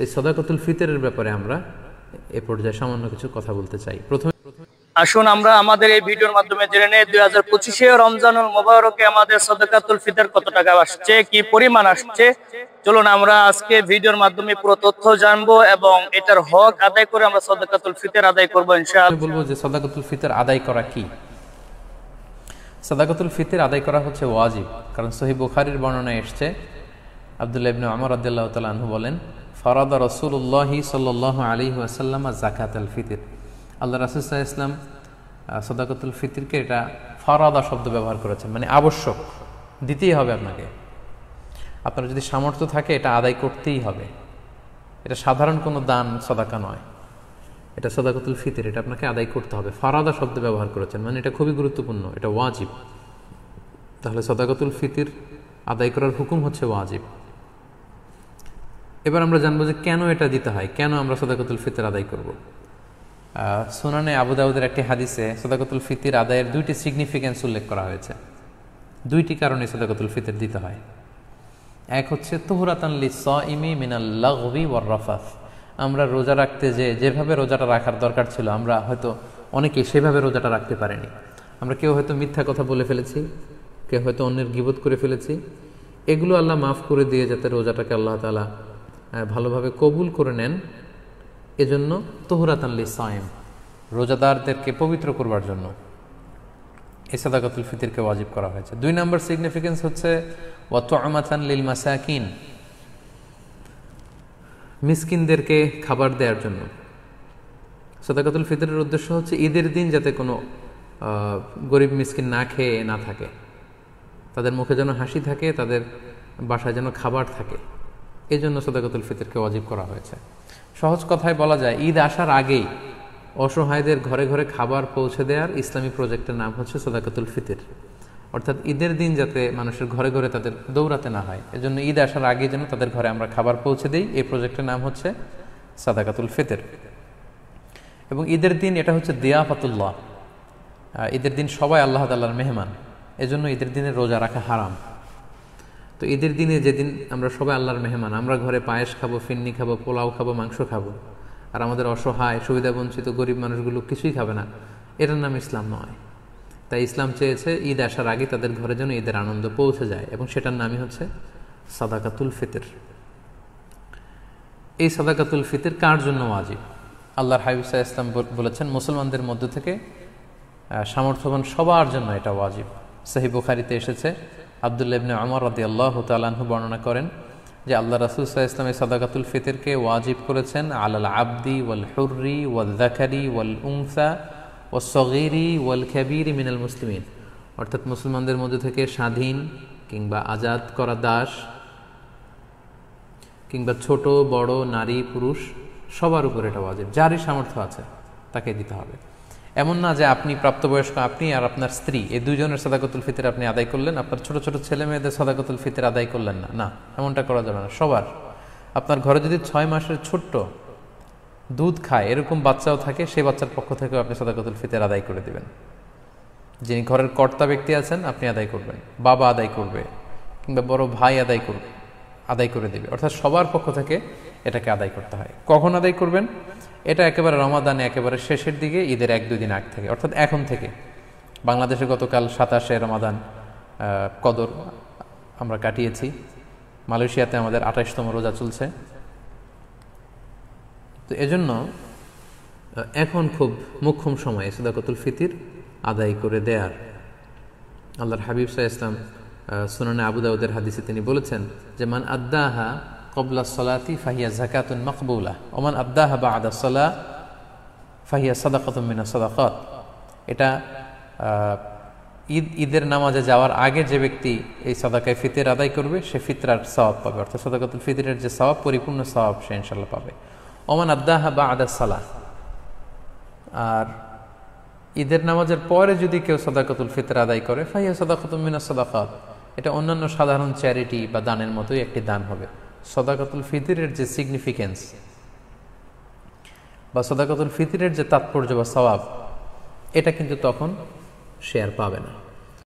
এই সাদাকাতুল ফিতরের ব্যাপারে আমরা এ পর্যায়ে সামান্য কিছু কথা বলতে চাই। প্রথমে আসুন আমরা আমাদের এই ভিডিওর মাধ্যমে জেনে নেই 2025 রমজানুল মুবারকে আমাদের সাদাকাতুল ফিতর কত টাকা আসছে, কি পরিমাণ আসছে। চলুন আমরা আজকে ভিডিওর মাধ্যমে পুরো তথ্য জানবো এবং এটার হক আদায় করে আমরা সাদাকাতুল ফিতর আদায় করবো ইনশাআল্লাহ। বলবো যে সাদাকাতুল ফিতর আদায় করা কি। সাদাকাতুল ফিতর আদায় করা হচ্ছে ওয়াজিব, কারণ সহিহ বুখারীর বর্ণনায় এসেছে, আব্দুল্লাহ ইবনে ওমর রাদিয়াল্লাহু তাআলা আনহু বলেন, ফারাদা রাসূলুল্লাহি সাল্লাল্লাহু আলাইহি ওয়াসাল্লাম যাকাতুল ফিতর। আল্লাহ রাসূল সাল্লাল্লাহু আলাইহি ওয়াসাল্লাম সাদাকাতুল ফিতরকে এটা ফারাদা শব্দ ব্যবহার করেছেন, মানে আবশ্যক, দিতেই হবে আপনাকে। আপনার যদি সামর্থ্য থাকে এটা আদায় করতেই হবে। এটা সাধারণ কোনো দান সাদাকা নয়, এটা সাদাকাতুল ফিতর, এটা আপনাকে আদায় করতে হবে। ফারাদা শব্দ ব্যবহার করেছেন, মানে এটা খুবই গুরুত্বপূর্ণ, এটা ওয়াজিব। তাহলে সাদাকাতুল ফিতর আদায় করার হুকুম হচ্ছে ওয়াজিব। এবার আমরা জানবো যে কেন এটা দিতে হয়, কেন আমরা সাদাকাতুল ফিতর আদায় করব। সুনানে আবু দাউদের একটি হাদিসে সাদাকাতুল ফিতর আদায়ের দুইটি সিগনিফিকেন্স উল্লেখ করা হয়েছে। দুইটি কারণে সাদাকাতুল ফিতর দিতে হয়। এক হচ্ছে তুহরাতান লিস-সাইমি মিনাল লাগবি ওয়ার রাফাস। আমরা রোজা রাখতে যেভাবে রোজাটা রাখার দরকার ছিল, আমরা হয়তো অনেকে সেভাবে রোজাটা রাখতে পারিনি। আমরা কেউ হয়তো মিথ্যা কথা বলে ফেলেছি, কেউ হয়তো অন্যের গীবত করে ফেলেছি। এগুলো আল্লাহ মাফ করে দিয়ে যাতে রোজাটাকে আল্লাহ তাআলা ভালোভাবে কবুল করে নেন, এজন্য তুহরাতান লিস-সাইম, রোজাদারদেরকে পবিত্র করবার জন্য এই সাদাকাতুল ফিতরকে ওয়াজিব করা হয়েছে। দুই নম্বর সিগনিফিকেন্স হচ্ছে ওয়া তু'মাতান লিল মাসাকিন, মিসকিনদেরকে খাবার দেওয়ার জন্য। সাদাকাতুল ফিতরের উদ্দেশ্য হচ্ছে ঈদের দিন যাতে কোনো গরিব মিসকিন না খেয়ে না থাকে, তাদের মুখে যেন হাসি থাকে, তাদের বাসায় যেন খাবার থাকে, এই জন্য সাদাকাতুল ফিতরকে ওয়াজিব করা হয়েছে। সহজ কথায় বলা যায়, ঈদ আসার আগেই অসহায়দের ঘরে ঘরে খাবার পৌঁছে দেওয়ার ইসলামী প্রজেক্টের নাম হচ্ছে সাদাকাতুল ফিতর। অর্থাৎ ঈদের দিন যাতে মানুষের ঘরে ঘরে তাদের দৌড়াতে না হয়, এজন্য ঈদ আসার আগে যেন তাদের ঘরে আমরা খাবার পৌঁছে দিই, এই প্রজেক্টের নাম হচ্ছে সাদাকাতুল ফিতর। এবং ঈদের দিন এটা হচ্ছে দিয়াফাতুল্লাহ, ঈদের দিন সবাই আল্লাহ তাআলার মেহমান, এজন্য ঈদের দিনে রোজা রাখা হারাম। তো ঈদের দিনে যেদিন আমরা সবাই আল্লাহর মেহমান, আমরা ঘরে পায়েস খাবো, ফিন্নি খাবো, পোলাও খাবো, মাংস খাবো, আর আমাদের অসহায় সুবিধাবঞ্চিত গরিব মানুষগুলো কিছুই খাবে না, এটার নাম ইসলাম নয়। তাই ইসলাম চেয়েছে ঈদ আসার আগে তাদের ঘরে যেন ঈদের আনন্দ পৌঁছে যায়, এবং সেটার নামই হচ্ছে সাদাকাতুল ফিতর। এই সাদাকাতুল ফিতর কার জন্য ওয়াজিব? আল্লাহর হাবিব সাল্লাল্লাহু আলাইহি ওয়াসাল্লাম বলেছেন, মুসলমানদের মধ্য থেকে সামর্থ্যবান সবার জন্য এটা ওয়াজিব। সহিহ বুখারীতে এসেছে, আব্দুল্লাহ ইবনে ওমর রাদিয়াল্লাহু তাআলা আনহু বর্ণনা করেন যে আল্লাহ রাসূল সাল্লাল্লাহু আলাইহি ওয়াসাল্লাম সাদাকাতুল ফিতরকে ওয়াজিব করেছেন আলাল আবদি ওয়াল হুররি ওয়াল যাকারি ওয়াল উনসা ওয়াস সগীরি ওয়াল কাবীরি মিনাল মুসলিমিন। অর্থাৎ মুসলমানদের মধ্যে থেকে স্বাধীন কিংবা আজাদ করা দাস কিংবা ছোট বড় নারী পুরুষ সবার উপর এটা ওয়াজিব, যারই সামর্থ্য আছে তাকে দিতে হবে। এমন না যে আপনি প্রাপ্তবয়স্ক, আপনি আর আপনার স্ত্রী, এই দুইজনের সাদাকাতুল ফিতর আপনি আদায় করলেন, আপনার ছোট ছোট ছেলে মেয়েদের সাদাকাতুল ফিতর আদায় করলেন না, না, এমনটা করা যাবে না। সবার, আপনার ঘরে যদি 6 মাসের ছোট্ট দুধ খায় এরকম বাচ্চাও থাকে, সেই বাচ্চার পক্ষ থেকেও আপনি সাদাকাতুল ফিতর আদায় করে দিবেন। যিনি ঘরের কর্তা ব্যক্তি আছেন আপনি আদায় করবেন, বাবা আদায় করবে, কিংবা বড় ভাই আদায় করে দিবে। অর্থাৎ সবার পক্ষ থেকে এটাকে আদায় করতে হয়। কখন আদায় করবেন? এটা একেবারে রমাদানে একেবারে শেষের দিকে, ঈদের 1-2 দিন আগ থেকে, অর্থাৎ এখন থেকে। বাংলাদেশে গতকাল 27শে রমাদান কদর আমরা কাটিয়েছি, মালয়েশিয়াতে আমাদের 28তম রোজা চলছে। তো এজন্য এখন খুব মোক্ষম সময় সাদাকাতুল ফিতর আদায় করে দেয়ার। আল্লাহর হাবিব সাল্লাল্লাহু আলাইহি ওয়াসাল্লাম সুনানে আবু দাউদের হাদিসে তিনি বলেছেন যে মান আদ্দাহা ক্বাবলা সলাতি ফাহিয়া যাকাতুন মাকবুলা ওয়া মান আদ্দাহা বা'দা সলা ফাহিয়া সাদাকাতুম মিনাস সাদাকাত। এটা ঈদের নামাজে যাওয়ার আগে যে ব্যক্তি এই সাদাকায়ে ফিতর আদায় করবে সে ফিতরার সওয়াব পাবে, অর্থাৎ সাদাকাতুল ফিতরের যে সওয়াব, পরিপূর্ণ সওয়াব সে ইনশাআল্লাহ পাবে। ওয়া মান আদ্দাহা বা'দা সালাহ, আর ঈদের নামাজের পরে যদি কেউ সাদাকাতুল ফিতর আদায় করে ফাহিয়া সাদাকাতুম মিনাস সাদাকাত, এটা অন্যান্য সাধারণ চ্যারিটি বা দানের মতোই একটি দান হবে। সাদাকাতুল ফিতরের যে সিগনিফিকেন্স বা সাদাকাতুল ফিতরের যে তাৎপর্য বা সওয়াব, এটা কিন্তু তখন সে আর পাবে না।